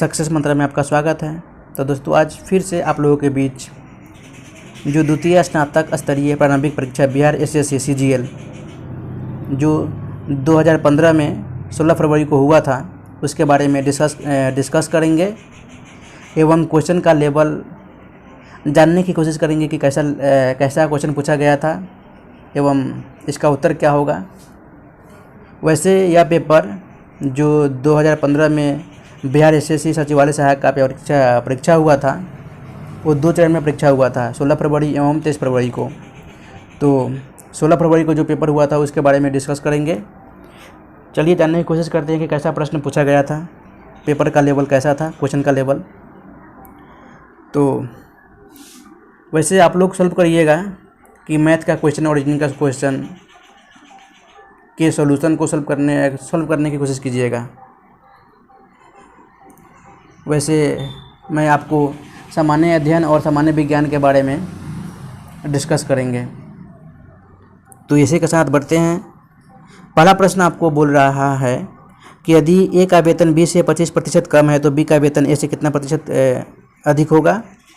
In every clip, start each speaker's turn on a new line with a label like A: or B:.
A: Success मंत्र में आपका स्वागत है। तो दोस्तों आज फिर से आप लोगों के बीच जो द्वितीय स्नातक स्तरीय प्रारंभिक परीक्षा बिहार एसएससी सीजीएल जो 2015 में 16 फरवरी को हुआ था उसके बारे में डिस्कस करेंगे एवं क्वेश्चन का लेवल जानने की कोशिश करेंगे कि कैसा क्वेश्चन पूछा गया था एवं इसका उत्तर क्या होगा। वैसे यह पेपर जो 2015 में बिहार एसएससी सचिवालय सहायक का परीक्षा हुआ था वो 2 चरण में परीक्षा हुआ था, 16 फरवरी एवं 23 फरवरी को। तो 16 फरवरी को जो पेपर हुआ था उसके बारे में डिस्कस करेंगे। चलिए जानने की कोशिश करते हैं कि कैसा प्रश्न पूछा गया था, पेपर का लेवल कैसा था, क्वेश्चन का लेवल। तो वैसे आप लोग सॉल्व करिएगा कि मैथ का क्वेश्चन और रीजनिंग का क्वेश्चन के सॉल्यूशन को सॉल्व करने की कोशिश कीजिएगा। वैसे मैं आपको सामान्य अध्ययन और सामान्य विज्ञान के बारे में डिस्कस करेंगे। तो इसी के साथ बढ़ते हैं। पहला प्रश्न आपको बोल रहा है कि यदि ए का वेतन बी से 25% कम है तो बी का वेतन ए से कितना प्रतिशत अधिक होगा।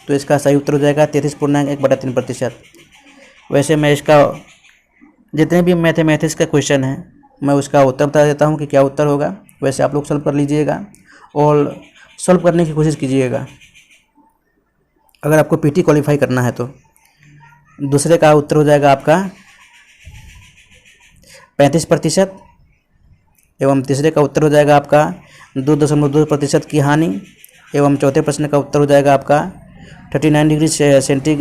A: तो इसका सही उत्तर हो जाएगा 33.1/3%। वैसे मैं इसका जितने भी मैथमेटिक्स का क्वेश्चन है मैं उसका उत्तर बता देता हूँ कि क्या उत्तर होगा। वैसे आप लोग सॉल्व कर लीजिएगा और सॉल्व करने की कोशिश कीजिएगा अगर आपको पीटी क्वालिफाई करना है तो। दूसरे का उत्तर हो जाएगा आपका 35% एवं तीसरे का उत्तर हो जाएगा आपका 2.2% की हानि एवं चौथे प्रश्न का उत्तर हो जाएगा आपका 39 डिग्री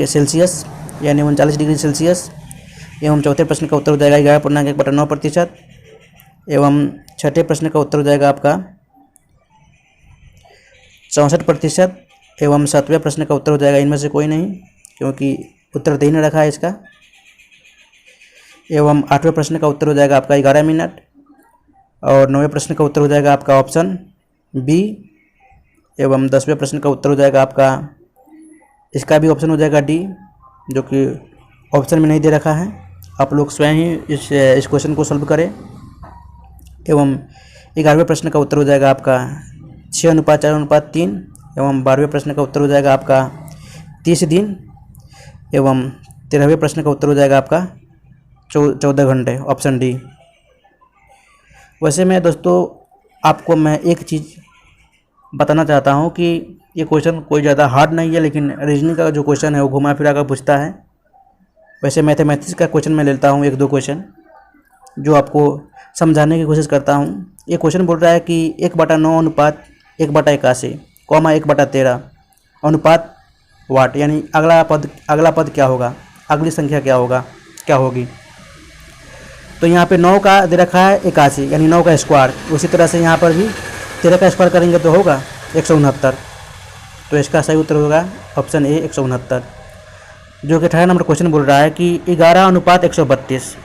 A: सेल्सियस यानी 39 डिग्री सेल्सियस एवं चौथे प्रश्न का उत्तर हो जाएगा 11.1/9% एवं छठे प्रश्न का उत्तर हो जाएगा आपका 64% एवं सातवें प्रश्न का उत्तर हो जाएगा इनमें से कोई नहीं क्योंकि उत्तर दे ही नहीं रखा है इसका। एवं 8वें प्रश्न का उत्तर हो जाएगा आपका 11 मिनट और 9वें प्रश्न का उत्तर हो जाएगा आपका ऑप्शन बी एवं 10वें प्रश्न का उत्तर हो जाएगा आपका इसका भी ऑप्शन हो जाएगा डी जो कि ऑप्शन में नहीं दे रखा है। आप लोग स्वयं ही इस क्वेश्चन को सॉल्व करें। एवं 11वें प्रश्न का उत्तर हो जाएगा आपका 6:4:3 एवं 12वें प्रश्न का उत्तर हो जाएगा आपका 30 दिन एवं 13वें प्रश्न का उत्तर हो जाएगा आपका 14 घंटे, ऑप्शन डी। वैसे मैं दोस्तों आपको मैं एक चीज़ बताना चाहता हूँ कि ये क्वेश्चन कोई ज़्यादा हार्ड नहीं है, लेकिन रीजनिंग का जो क्वेश्चन है वो घुमा फिरा कर पूछता है। वैसे मैथमेटिक्स का क्वेश्चन मैं लेता हूँ 1-2 क्वेश्चन जो आपको समझाने की कोशिश करता हूँ। ये क्वेश्चन बोल रहा है कि 1/9 अनुपात 1/81, 1/13 अनुपात वाट, यानी अगला पद क्या होगा, अगली संख्या क्या होगी। तो यहाँ पे 9 का दे रखा है 81 यानी 9 का स्क्वायर। उसी तरह से यहाँ पर भी 13 का स्क्वायर करेंगे तो होगा 169। तो इसका सही उत्तर होगा ऑप्शन ए 169, जो कि 18 नंबर क्वेश्चन बोल रहा है कि 11:132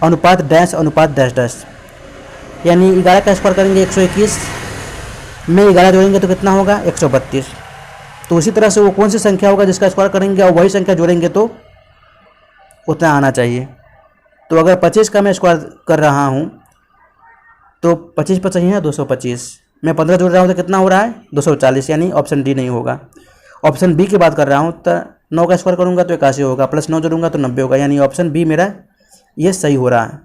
A: अनुपात डैश अनुपात डैश डैश, यानी 11 का स्क्वायर करेंगे 121 में 11 जोड़ेंगे तो कितना होगा 132। तो उसी तरह से वो कौन सी संख्या होगा जिसका स्क्वायर करेंगे और वही संख्या जोड़ेंगे तो उतना आना चाहिए। तो अगर 25 का मैं स्क्वायर कर रहा हूँ तो 25 पर सही है 225, मैं 15 जोड़ रहा हूँ तो कितना हो रहा है 240, यानी ऑप्शन डी नहीं होगा। ऑप्शन बी की बात कर रहा हूँ तो 9 का स्क्वायर करूँगा तो 81 होगा, प्लस 9 जोड़ूंगा तो 90 होगा, यानी ऑप्शन बी मेरा ये सही हो रहा है।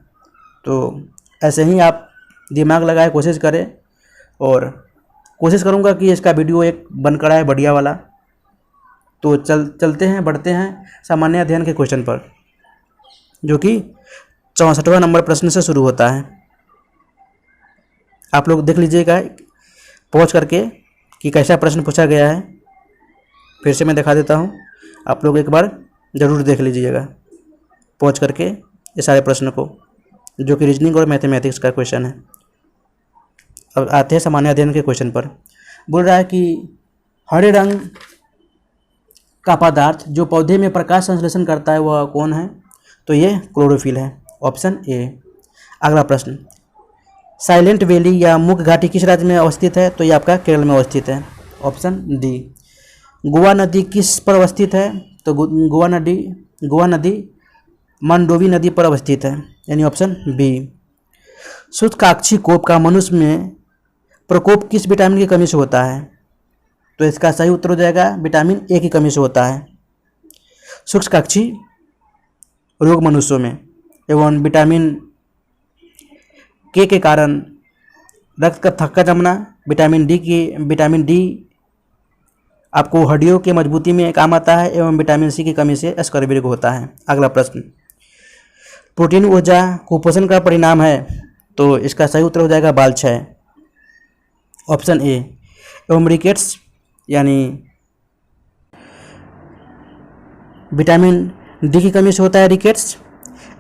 A: तो ऐसे ही आप दिमाग लगाए कोशिश करें और कोशिश करूँगा कि इसका वीडियो एक बनकर आए बढ़िया वाला। तो चलते हैं बढ़ते हैं सामान्य अध्ययन के क्वेश्चन पर, जो कि 64वां नंबर प्रश्न से शुरू होता है। आप लोग देख लीजिएगा पहुँच करके कि कैसा प्रश्न पूछा गया है। फिर से मैं दिखा देता हूँ, आप लोग एक बार ज़रूर देख लीजिएगा पहुँच करके ये सारे प्रश्न को, जो कि रीजनिंग और मैथमेटिक्स का क्वेश्चन है। अब आते हैं सामान्य अध्ययन के क्वेश्चन पर। बोल रहा है कि हरे रंग का पदार्थ जो पौधे में प्रकाश संश्लेषण करता है वह कौन है। तो ये क्लोरोफिल है, ऑप्शन ए। अगला प्रश्न, साइलेंट वैली या मूक घाटी किस राज्य में अवस्थित है। तो ये आपका केरल में अवस्थित है, ऑप्शन डी। गोवा नदी किस पर अवस्थित है। तो गोवा नदी मंडोवी नदी पर अवस्थित है, यानी ऑप्शन बी। शुष्काक्षी कोप का मनुष्य में प्रकोप किस विटामिन की कमी से होता है? तो इसका सही उत्तर हो जाएगा विटामिन ए की कमी से होता है। शुष्ककाक्षी रोग मनुष्यों में एवं विटामिन के कारण रक्त का थक्का जमना, विटामिन डी आपको हड्डियों की मजबूती में काम आता है एवं विटामिन सी की कमी से स्कर्वी रोग होता है। अगला प्रश्न, प्रोटीन ऊर्जा कुपोषण का परिणाम है? तो इसका सही उत्तर हो जाएगा बाल क्षय, ऑप्शन ए। एवं रिकेट्स यानी विटामिन डी की कमी से होता है रिकेट्स,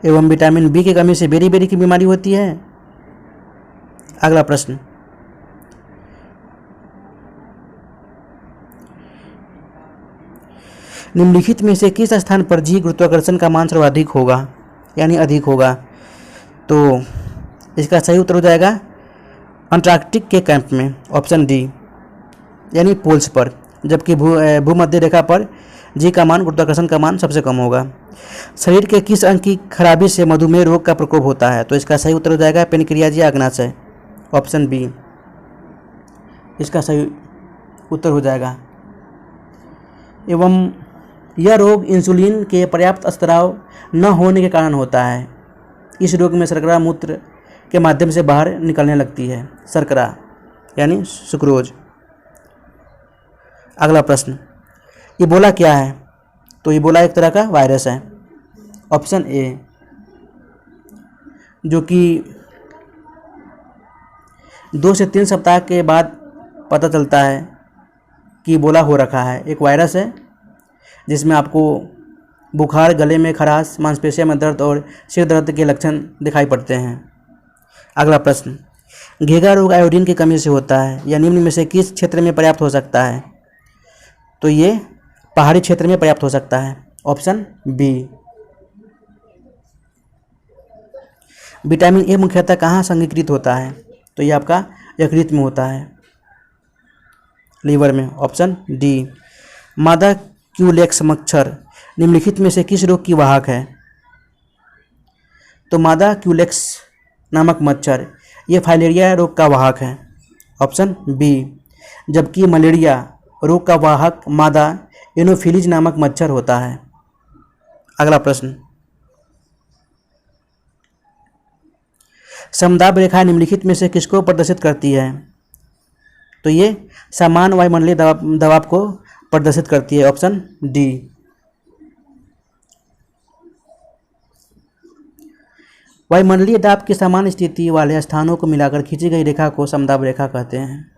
A: एवं विटामिन बी की कमी से बेरी की बीमारी होती है। अगला प्रश्न, निम्नलिखित में से किस स्थान पर जी गुरुत्वाकर्षण का मान सर्वाधिक होगा यानी अधिक होगा? तो इसका सही उत्तर हो जाएगा अंटार्कटिक के कैंप में, ऑप्शन डी, यानी पोल्स पर, जबकि भूमध्य रेखा पर जी का मान, गुरुत्वाकर्षण का मान सबसे कम होगा। शरीर के किस अंग की खराबी से मधुमेह रोग का प्रकोप होता है? तो इसका सही उत्तर हो जाएगा पेनक्रियाज या अग्नाशय, ऑप्शन बी, इसका सही उत्तर हो जाएगा। एवं यह रोग इंसुलिन के पर्याप्त स्त्राव न होने के कारण होता है। इस रोग में शर्करा मूत्र के माध्यम से बाहर निकलने लगती है, शर्करा यानी सुक्रोज। अगला प्रश्न, इबोला क्या है? तो इबोला एक तरह का वायरस है, ऑप्शन ए, जो कि 2 से 3 सप्ताह के बाद पता चलता है कि इबोला हो रखा है। एक वायरस है जिसमें आपको बुखार, गले में खराश, मांसपेशियों में दर्द और सिर दर्द के लक्षण दिखाई पड़ते हैं। अगला प्रश्न, घेगा रोग आयोडीन की कमी से होता है, या निम्न में से किस क्षेत्र में पर्याप्त हो सकता है? तो ये पहाड़ी क्षेत्र में पर्याप्त हो सकता है, ऑप्शन बी। विटामिन ए मुख्यतः कहाँ संगीकृत होता है? तो ये आपका यकृत में होता है, लीवर में, ऑप्शन डी। मादा क्यूलेक्स मच्छर निम्नलिखित में से किस रोग की वाहक है? तो मादा क्यूलेक्स नामक मच्छर ये फाइलेरिया रोग का वाहक है, ऑप्शन बी, जबकि मलेरिया रोग का वाहक मादा एनोफिलीज नामक मच्छर होता है। अगला प्रश्न, समदाब रेखा निम्नलिखित में से किसको प्रदर्शित करती है? तो ये समान वायुमंडलीय दबाव को प्रदर्शित करती है, ऑप्शन डी। वायुमंडलीय दाब की समान स्थिति वाले स्थानों को मिलाकर खींची गई रेखा को समदाब रेखा कहते हैं।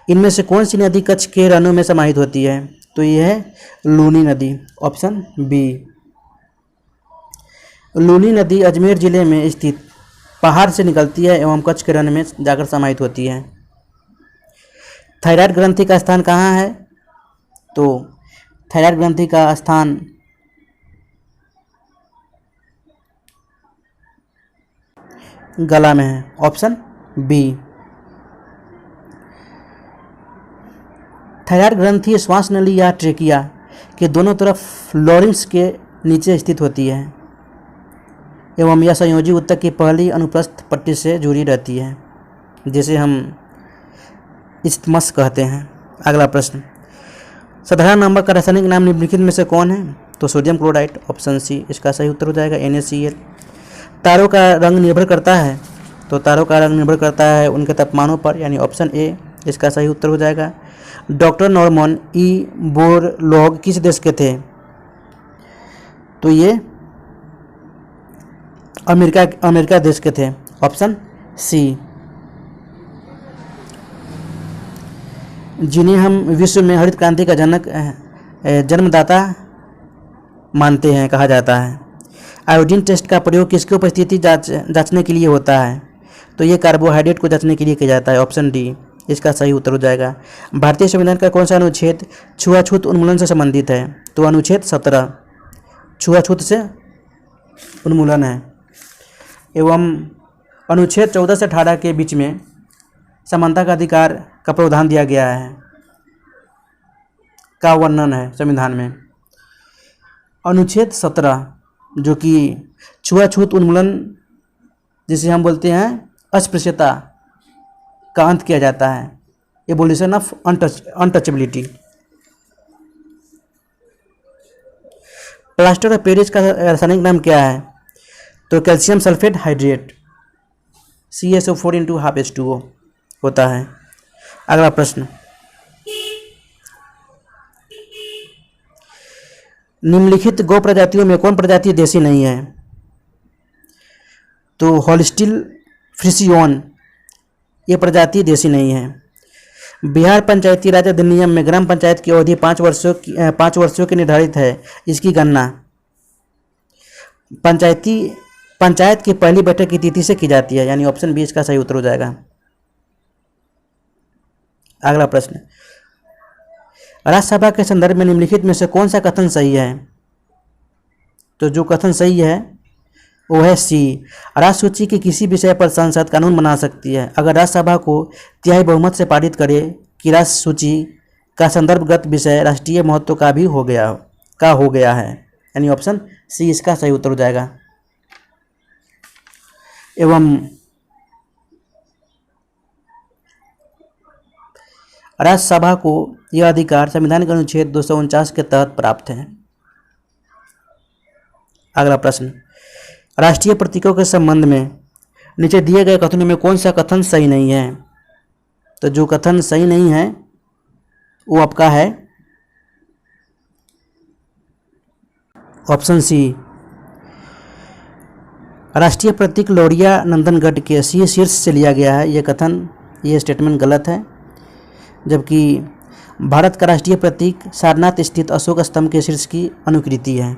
A: इनमें से कौन सी नदी कच्छ के रनों में समाहित होती है? तो यह है लूनी नदी, ऑप्शन बी। लूनी नदी अजमेर जिले में स्थित पहाड़ से निकलती है एवं कच्छ के रण में जाकर समाहित होती है। थायराइड ग्रंथि का स्थान कहाँ है? तो थायराइड ग्रंथि का स्थान गला में है, ऑप्शन बी। थायराइड ग्रंथि श्वास नली या ट्रेकिया के दोनों तरफ लॉरिंक्स के नीचे स्थित होती है एवं यह संयोजी ऊतक की पहली अनुप्रस्थ पट्टी से जुड़ी रहती है, जिसे हम इस्थमस कहते हैं। अगला प्रश्न, साधारण नंबर का रासायनिक नाम निम्नलिखित में से कौन है? तो सोडियम क्लोराइड, ऑप्शन सी, इसका सही उत्तर हो जाएगा NaCl। तारों का रंग निर्भर करता है? तो तारों का रंग निर्भर करता है उनके तापमानों पर, यानी ऑप्शन ए, इसका सही उत्तर हो जाएगा। डॉक्टर नॉर्मन ई बोरलॉग किस देश के थे? तो ये अमेरिका देश के थे, ऑप्शन सी। जिन्हें हम विश्व में हरित क्रांति का जन्मदाता मानते हैं, कहा जाता है। आयोडीन टेस्ट का प्रयोग किसकी उपस्थिति जांचने के लिए होता है? तो ये कार्बोहाइड्रेट को जांचने के लिए किया जाता है, ऑप्शन डी, इसका सही उत्तर हो जाएगा। भारतीय संविधान का कौन सा अनुच्छेद छुआछूत उन्मूलन से संबंधित है? तो अनुच्छेद 17 छुआछूत से उन्मूलन है। एवं अनुच्छेद 14 से 18 के बीच में समानता का अधिकार का प्रावधान दिया गया है, का वर्णन है संविधान में। अनुच्छेद 17 जो कि छुआछूत उन्मूलन जिसे हम बोलते हैं अस्पृश्यता का अंत किया जाता है? Abolition of untouchability. Plaster of Paris का रासायनिक नाम क्या है? तो calcium sulphate hydrate, CaSO4 into half H2O होता है। अगला प्रश्न, निम्नलिखित गौ प्रजातियों में कौन प्रजाति देसी नहीं है? तो होल्स्टीन फ्रिसियोन ये प्रजाति देसी नहीं है। बिहार पंचायती राज अधिनियम में ग्राम पंचायत की अवधि 5 वर्षों की निर्धारित है। इसकी गणना पंचायत की पहली बैठक की तिथि से की जाती है, यानी ऑप्शन बी इसका सही उत्तर हो जाएगा। अगला प्रश्न, राज्यसभा के संदर्भ में निम्नलिखित में से कौन सा कथन सही है? तो जो कथन सही है वो है सी, राज्य सूची के किसी विषय पर संसद कानून बना सकती है अगर राज्यसभा को तिहाई बहुमत से पारित करे कि राज्य सूची का संदर्भगत विषय राष्ट्रीय महत्व का भी हो गया है, यानी ऑप्शन सी इसका सही उत्तर हो जाएगा। एवं राज्यसभा को यह अधिकार संविधान के अनुच्छेद 249 के तहत प्राप्त है। अगला प्रश्न, राष्ट्रीय प्रतीकों के संबंध में नीचे दिए गए कथनों में कौन सा कथन सही नहीं है? तो जो कथन सही नहीं है वो आपका है ऑप्शन सी, राष्ट्रीय प्रतीक लौरिया नंदनगढ़ के शीर्ष से लिया गया है। ये स्टेटमेंट गलत है, जबकि भारत का राष्ट्रीय प्रतीक सारनाथ स्थित अशोक स्तंभ के शीर्ष की अनुकृति है।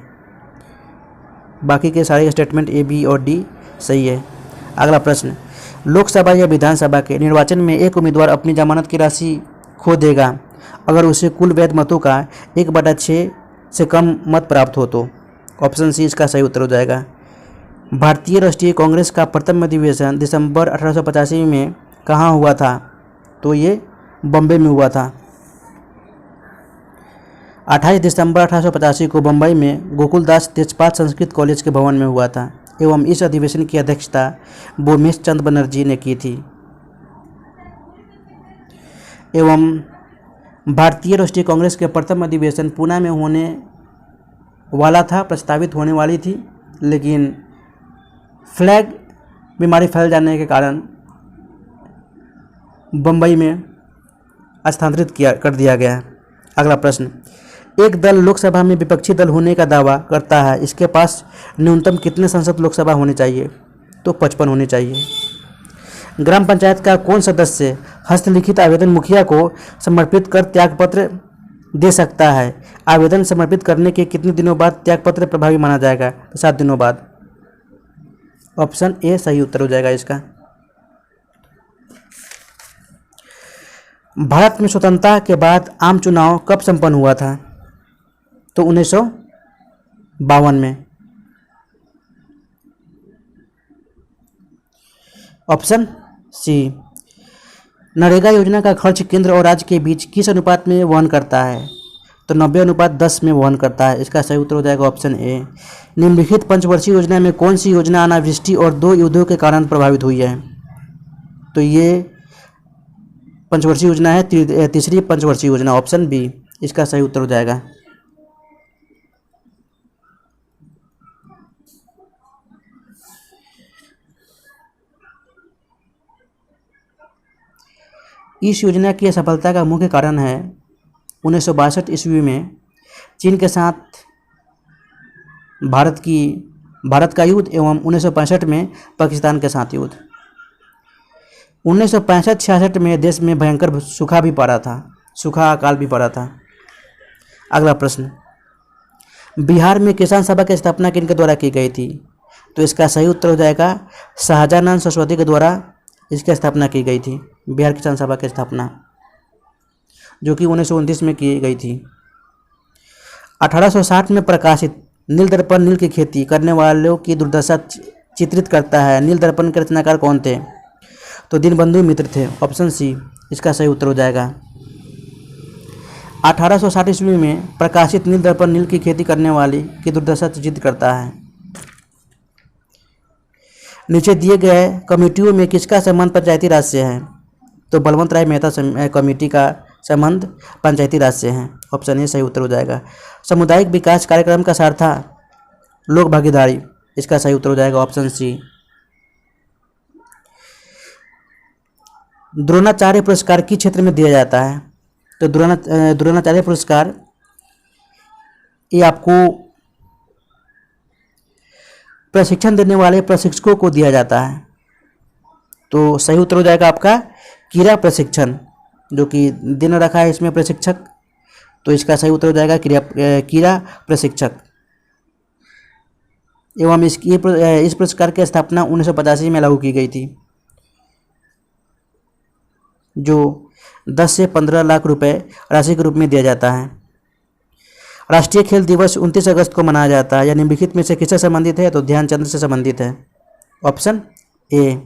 A: बाकी के सारे स्टेटमेंट ए, बी और डी सही है। अगला प्रश्न, लोकसभा या विधानसभा के निर्वाचन में एक उम्मीदवार अपनी जमानत की राशि खो देगा अगर उसे कुल वैध मतों का 1/6 से कम मत प्राप्त हो तो? ऑप्शन सी इसका सही उत्तर हो जाएगा। भारतीय राष्ट्रीय कांग्रेस का प्रथम अधिवेशन दिसंबर 1885 में कहाँ हुआ था? तो ये बम्बई में हुआ था। 28 दिसंबर 1885 को बम्बई में गोकुलदास तेजपाल संस्कृत कॉलेज के भवन में हुआ था एवं इस अधिवेशन की अध्यक्षता बोमेश चंद बनर्जी ने की थी। एवं भारतीय राष्ट्रीय कांग्रेस के प्रथम अधिवेशन पूना में होने वाला था, प्रस्तावित होने वाली थी, लेकिन फ्लैग बीमारी फैल जाने के कारण बम्बई में स्थानांतरित कर दिया गया। अगला प्रश्न, एक दल लोकसभा में विपक्षी दल होने का दावा करता है, इसके पास न्यूनतम कितने सांसद लोकसभा होने चाहिए? तो 55 होने चाहिए। ग्राम पंचायत का कौन सदस्य हस्तलिखित आवेदन मुखिया को समर्पित कर त्यागपत्र दे सकता है? आवेदन समर्पित करने के कितने दिनों बाद त्यागपत्र प्रभावी माना जाएगा? तो 7 दिनों बाद। ऑप्शन ए सही उत्तर हो जाएगा इसका। भारत में स्वतंत्रता के बाद आम चुनाव कब संपन्न हुआ था? तो 1952 में। ऑप्शन सी, नरेगा योजना का खर्च केंद्र और राज्य के बीच किस अनुपात में वहन करता है? तो 90:10 में वहन करता है। इसका सही उत्तर हो जाएगा ऑप्शन ए। निम्नलिखित पंचवर्षीय योजना में कौन सी योजना अनावृष्टि और 2 युद्धों के कारण प्रभावित हुई है? तो ये पंचवर्षीय योजना है तीसरी पंचवर्षीय योजना, ऑप्शन बी इसका सही उत्तर हो जाएगा। इस योजना की असफलता का मुख्य कारण है 1962 ईस्वी में चीन के साथ भारत का युद्ध एवं 1965 में पाकिस्तान के साथ युद्ध। 1965-66 में देश में भयंकर सूखा अकाल भी पड़ा था। अगला प्रश्न, बिहार में किसान सभा की स्थापना किनके द्वारा की गई थी? तो इसका सही उत्तर हो जाएगा शाहजहां सरस्वती के द्वारा इसकी स्थापना की गई थी। बिहार किसान सभा की स्थापना जो कि 1929 में की गई थी। 1860 में प्रकाशित नील दर्पण नील की खेती करने वालों की दुर्दशा चित्रित करता है। नील दर्पण के रचनाकार कौन थे? तो दीनबंधु मित्र थे। ऑप्शन सी इसका सही उत्तर हो जाएगा। 1860 ईस्वी में प्रकाशित नील दर्पण नील की खेती करने वाली की दुर्दशा चित्रित करता है। नीचे दिए गए कमेटियों में किसका संबंध पंचायती राज से है? तो बलवंत राय मेहता कमेटी का संबंध पंचायती राज से है। ऑप्शन ए सही उत्तर हो जाएगा। सामुदायिक विकास कार्यक्रम का सार था लोक भागीदारी, इसका सही उत्तर हो जाएगा ऑप्शन सी। द्रोणाचार्य पुरस्कार किस क्षेत्र में दिया जाता है? तो द्रोणाचार्य पुरस्कार ये आपको प्रशिक्षण देने वाले प्रशिक्षकों को दिया जाता है। तो सही उत्तर हो जाएगा आपका क्रीड़ा प्रशिक्षण, जो कि दिन रखा है इसमें प्रशिक्षक, तो इसका सही उत्तर हो जाएगा क्रीड़ा प्रशिक्षक। एवं इस पुरस्कार की स्थापना 1985 में लागू की गई थी, जो 10 से 15 लाख रुपए राशि के रूप में दिया जाता है। राष्ट्रीय खेल दिवस 29 अगस्त को मनाया जाता है। यह निम्नलिखित में से किससे संबंधित है? तो ध्यानचंद से संबंधित है। Option A.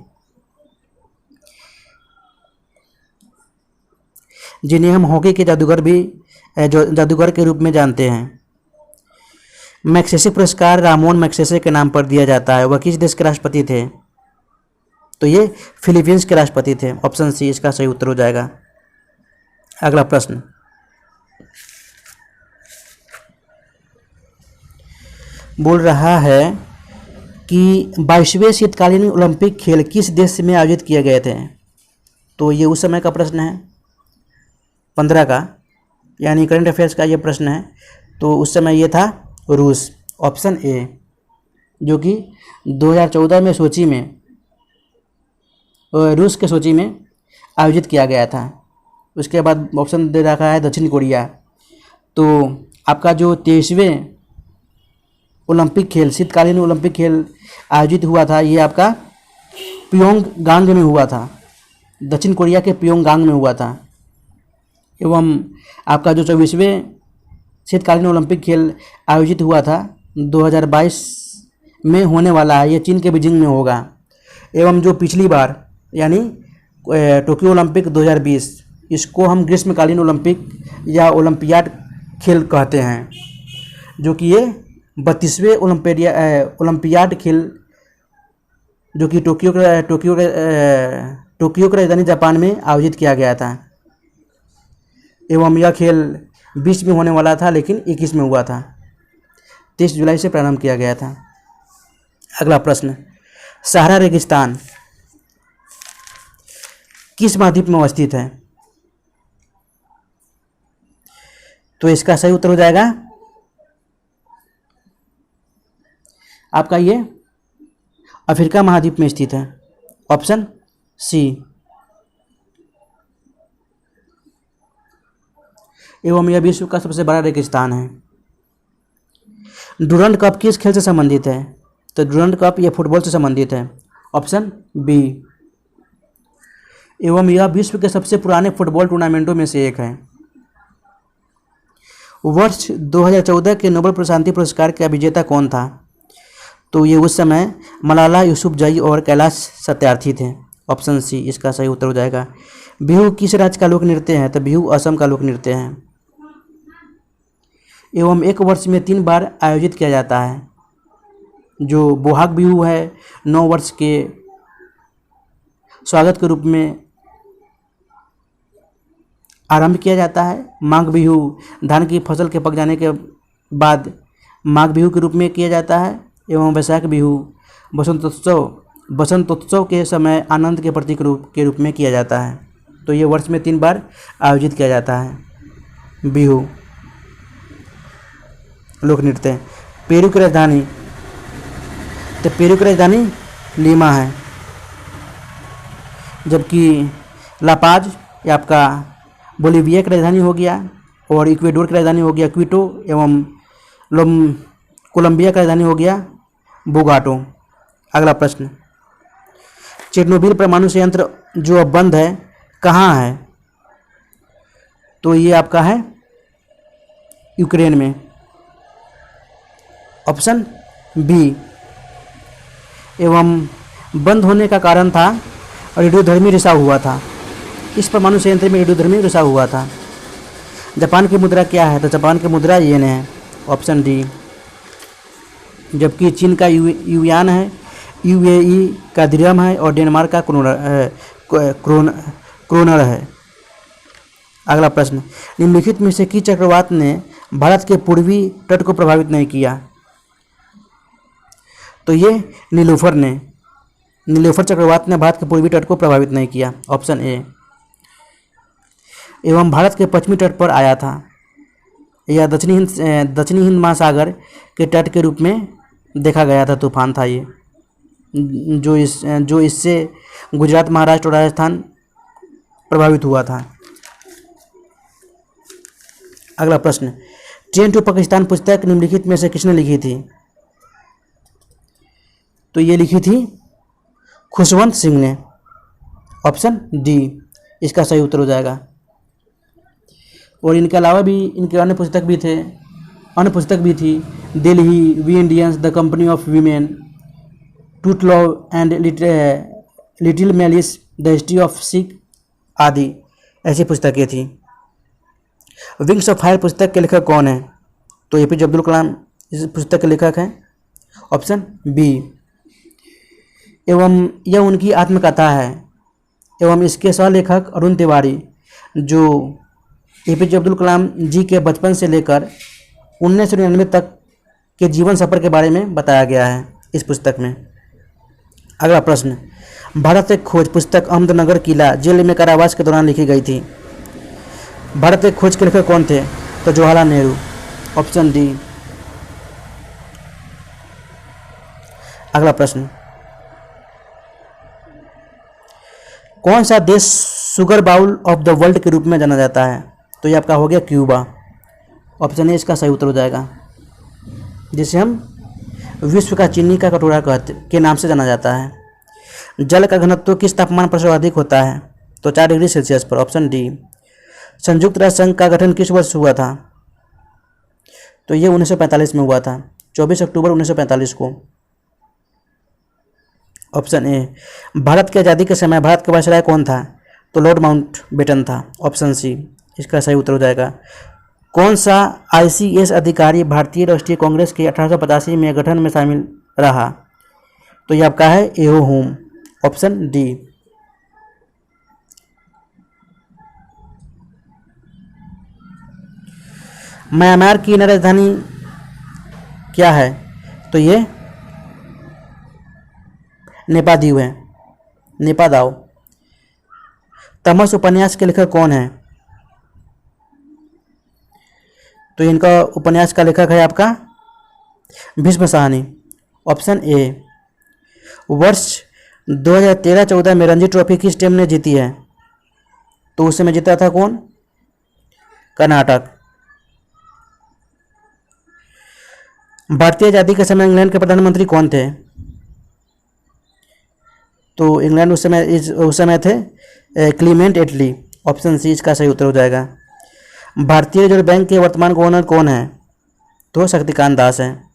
A: जिन्हें हम हॉकी के जादूगर के रूप में जानते हैं। मैग्सेसे पुरस्कार रामोन मैग्सेसे के नाम पर दिया जाता है। वह किस देश के राष्ट्रपति थे? तो ये फिलीपींस के राष्ट्रपति थे। ऑप्शन सी इसका सही उत्तर हो जाएगा। अगला प्रश्न, बोल रहा है कि 22वें शीतकालीन ओलंपिक खेल किस देश में आयोजित किए गए थे? तो ये उस समय का प्रश्न है 15 का, यानी करंट अफेयर्स का ये प्रश्न है। तो उस समय ये था रूस। ऑप्शन ए, जो कि 2014 में सोची में, रूस के सोची में आयोजित किया गया था। उसके बाद ऑप्शन दे रखा है दक्षिण कोरिया। तो आपका जो 23वें ओलंपिक खेल, शीतकालीन ओलंपिक खेल आयोजित हुआ था, ये आपका प्योंगयांग में हुआ था, दक्षिण कोरिया के प्योंगयांग में हुआ था। एवं आपका जो 24वें शीतकालीन ओलंपिक खेल आयोजित हुआ था 2022 में होने वाला है, ये चीन के बीजिंग में होगा। एवं जो पिछली बार यानी टोक्यो ओलंपिक 2020, इसको हम ग्रीष्मकालीन ओलंपिक या ओलंपियाड खेल कहते हैं, जो कि ये 32वें ओलंपियाड खेल, जो कि टोक्यो की राजधानी जापान में आयोजित किया गया था। एवं यह खेल 20 में होने वाला था, लेकिन 21 में हुआ था। 23 जुलाई से प्रारंभ किया गया था। अगला प्रश्न, सहारा रेगिस्तान किस महाद्वीप में अवस्थित है? तो इसका सही उत्तर हो जाएगा आपका ये अफ्रीका महाद्वीप में स्थित है। Option C. एवं यह विश्व का सबसे बड़ा रेगिस्तान है। डूरंड कप किस खेल से संबंधित है? तो डूरंड कप यह फुटबॉल से संबंधित है। Option B. एवं यह विश्व के सबसे पुराने फुटबॉल टूर्नामेंटों में से एक है। वर्ष 2014 के नोबेल शांति पुरस्कार का विजेता कौन था? तो ये उस समय मलाला यूसुफजई और कैलाश सत्यार्थी थे। ऑप्शन सी इसका सही उत्तर हो जाएगा। बिहू किस राज्य का लोक नृत्य है? तो बिहू असम का लोक नृत्य है। एवं एक वर्ष में 3 बार आयोजित किया जाता है। जो बोहाग बिहू है 9 वर्ष के स्वागत के रूप में आरंभ किया जाता है। माघ बिहू धान की फसल के पक जाने के बाद माघ बिहू के रूप में किया जाता है। एवं वैशाख बिहू बसंतोत्सव के समय आनंद के प्रतीक के रूप में किया जाता है। तो ये वर्ष में 3 बार आयोजित किया जाता है बिहू लोक नृत्य। पेरू की राजधानी, तो पेरू की राजधानी लीमा है, जबकि लापाज ये आपका बोलीविया की राजधानी हो गया, और इक्वेडोर की राजधानी हो गया क्विटो, एवं कोलंबिया की राजधानी हो गया बोगाटो। अगला प्रश्न, चेरनोबिल परमाणु संयंत्र जो अब बंद है कहाँ है? तो ये आपका है यूक्रेन में। Option B. एवं बंद होने का कारण था रेडियोधर्मी रिसाव हुआ था। इस परमाणु संयंत्र में रेडियोधर्मी रिसाव हुआ था। जापान की मुद्रा क्या है? तो जापान की मुद्रा येन है। Option D. जबकि चीन का युआन है, यूएई का दिरहम है, और डेनमार्क का क्रोनर है। अगला प्रश्न, निम्नलिखित में से किस चक्रवात ने भारत के पूर्वी तट को प्रभावित नहीं किया? तो ये नीलोफर चक्रवात ने भारत के पूर्वी तट को प्रभावित नहीं किया, ऑप्शन ए। एवं भारत के पश्चिमी तट पर आया था, यह दक्षिणी हिंद महासागर के तट के रूप में देखा गया था। तूफान था ये, जो इससे गुजरात, महाराष्ट्र और राजस्थान प्रभावित हुआ था। अगला प्रश्न, ट्रेन टू पाकिस्तान पुस्तक निम्नलिखित में से किसने लिखी थी? तो ये लिखी थी खुशवंत सिंह ने, ऑप्शन डी इसका सही उत्तर हो जाएगा। और इनके अलावा भी इनके अन्य पुस्तक भी थी, Delhi, we Indians, the company of women, truth love and little malice, the history of Sikh आदि ऐसी पुस्तकें थी। विंग्स ऑफ फायर पुस्तक के लेखक कौन है? तो एपीजे अब्दुल कलाम इस पुस्तक के लेखक हैं, ऑप्शन बी। एवं यह उनकी आत्मकथा है एवं इसके सह लेखक अरुण तिवारी, जो एपीजे अब्दुल कलाम जी के बचपन से लेकर 1999 तक के जीवन सफर के बारे में बताया गया है इस पुस्तक में। अगला प्रश्न, भारत एक खोज पुस्तक अहमदनगर किला जेल में कारावास के दौरान लिखी गई थी। भारत एक खोज के लेखक कौन थे? तो जवाहरलाल नेहरू, ऑप्शन डी। अगला प्रश्न, कौन सा देश sugar bowl of the world के रूप में जाना जाता है? तो ये आपका हो गया क्यूबा, ऑप्शन ए इसका सही उत्तर हो जाएगा, जिसे हम विश्व का चीनी का कटोरा के नाम से जाना जाता है। जल का घनत्व किस तापमान पर सर्वाधिक होता है? तो 4 डिग्री सेल्सियस पर, ऑप्शन डी। संयुक्त राष्ट्र संघ का गठन किस वर्ष हुआ था? तो ये 1945 में हुआ था, 24 अक्टूबर 1945 को, ऑप्शन ए। भारत की आज़ादी के समय भारत का वायसराय कौन था? तो लॉर्ड माउंटबेटन था, ऑप्शन सी इसका सही उत्तर हो जाएगा। कौन सा ICS अधिकारी भारतीय राष्ट्रीय कांग्रेस के 1885 में गठन में शामिल रहा? तो ये आपका है एओ होम, ऑप्शन डी। म्यांमार की नई राजधानी क्या है? तो ये नेपादीव है, नेपादाव। तमस उपन्यास के लेखक कौन है? तो इनका उपन्यास का लेखक है आपका भीष्म साहनी, ऑप्शन ए। वर्ष 2013-14 में रणजी ट्रॉफी किस टीम ने जीती है? तो उस समय जीता था कौन? कर्नाटक। भारतीय आज़ादी के समय इंग्लैंड के प्रधानमंत्री कौन थे? तो इंग्लैंड उस समय थे क्लीमेंट एटली, ऑप्शन सी इसका सही उत्तर हो जाएगा। भारतीय रिजर्व बैंक के वर्तमान गवर्नर कौन है? तो शक्तिकांत दास हैं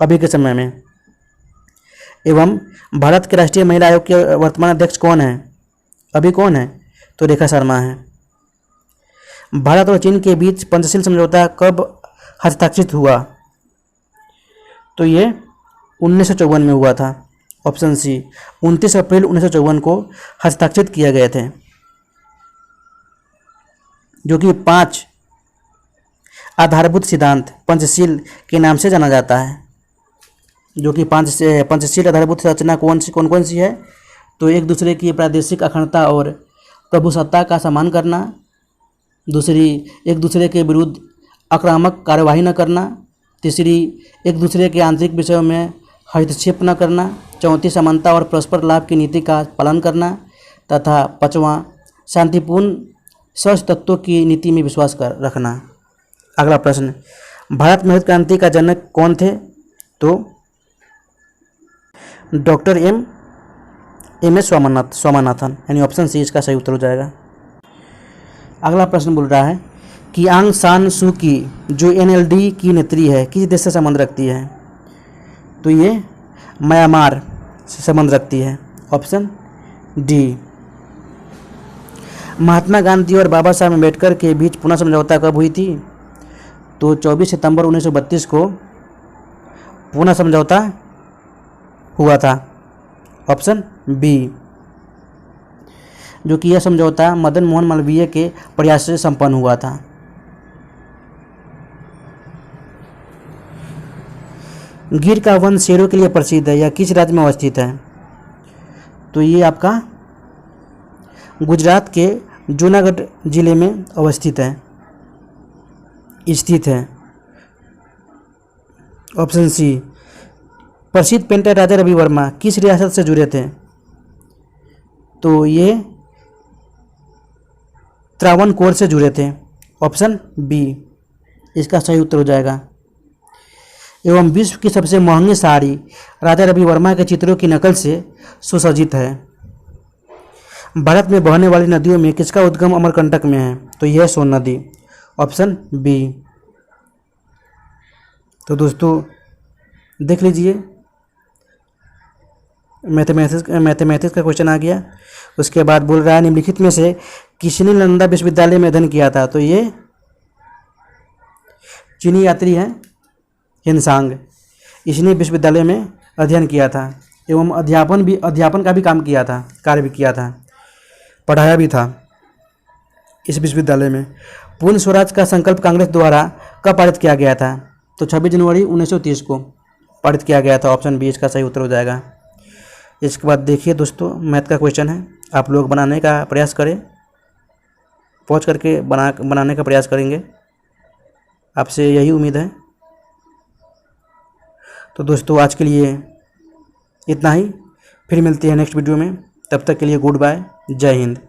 A: अभी के समय में। एवं भारत के राष्ट्रीय महिला आयोग के वर्तमान अध्यक्ष कौन है? अभी कौन है? तो रेखा शर्मा है। भारत और चीन के बीच पंचशील समझौता कब हस्ताक्षरित हुआ? तो ये 1954 में हुआ था, ऑप्शन सी। 29 अप्रैल 1954 को हस्ताक्षरित किए गए थे, जो कि 5 आधारभूत सिद्धांत पंचशील के नाम से जाना जाता है। जो कि पंचशील आधारभूत संरचना कौन कौन सी है? तो एक दूसरे की प्रादेशिक अखंडता और प्रभुसत्ता का सम्मान करना, दूसरी एक दूसरे के विरुद्ध आक्रामक कार्यवाही न करना, तीसरी एक दूसरे के आंतरिक विषयों में हस्तक्षेप न करना, चौथी समानता और परस्पर लाभ की नीति का पालन करना, तथा 5वां शांतिपूर्ण स्वस्थ तत्वों की नीति में विश्वास रखना। अगला प्रश्न, भारत में हरित क्रांति का जनक कौन थे? तो डॉक्टर एम एस स्वामीनाथन, यानी ऑप्शन सी इसका सही उत्तर हो जाएगा। अगला प्रश्न बोल रहा है कि आंग सान सू की जो NLD की नेत्री है किस देश से संबंध रखती है? तो ये म्यांमार से संबंध रखती है, ऑप्शन डी। महात्मा गांधी और बाबा साहब अम्बेडकर के बीच पुनः समझौता कब हुई थी? तो 24 सितंबर 1932 को पुनः समझौता हुआ था, ऑप्शन बी। जो कि यह समझौता मदन मोहन मालवीय के प्रयास से संपन्न हुआ था। गिर का वन शेरों के लिए प्रसिद्ध है, यह किस राज्य में अवस्थित है? तो ये आपका गुजरात के जूनागढ़ जिले में अवस्थित है, स्थित है। Option C. प्रसिद्ध पेंटर राजा रवि वर्मा किस रियासत से जुड़े थे? तो ये त्रावणकोर से जुड़े थे। ऑप्शन बी इसका सही उत्तर हो जाएगा। एवं विश्व की सबसे महंगी साड़ी राजा रवि वर्मा के चित्रों की नकल से सुसज्जित है। भारत में बहने वाली नदियों में किसका उद्गम अमरकंटक में है? तो यह सोन नदी। Option B. तो दोस्तों देख लीजिए, मैथमेटिक्स का क्वेश्चन आ गया। उसके बाद बोल रहा है निम्नलिखित में से किसने नालंदा विश्वविद्यालय में अध्ययन किया था? तो ये चीनी यात्री हैं हिनसांग, इसने विश्वविद्यालय में अध्ययन किया था एवं अध्यापन का भी कार्य भी किया था, पढ़ाया भी था इस विश्वविद्यालय में। पूर्ण स्वराज का संकल्प कांग्रेस द्वारा कब पारित किया गया था? तो 26 जनवरी 1930 को पारित किया गया था। ऑप्शन बी इसका सही उत्तर हो जाएगा। इसके बाद देखिए दोस्तों, मैथ का क्वेश्चन है, आप लोग बनाने का प्रयास करें, पहुँच करके बनाने का प्रयास करेंगे, आपसे यही उम्मीद है। तो दोस्तों आज के लिए इतना ही, फिर मिलते हैं नेक्स्ट वीडियो में। तब तक के लिए गुड बाय, जय हिंद।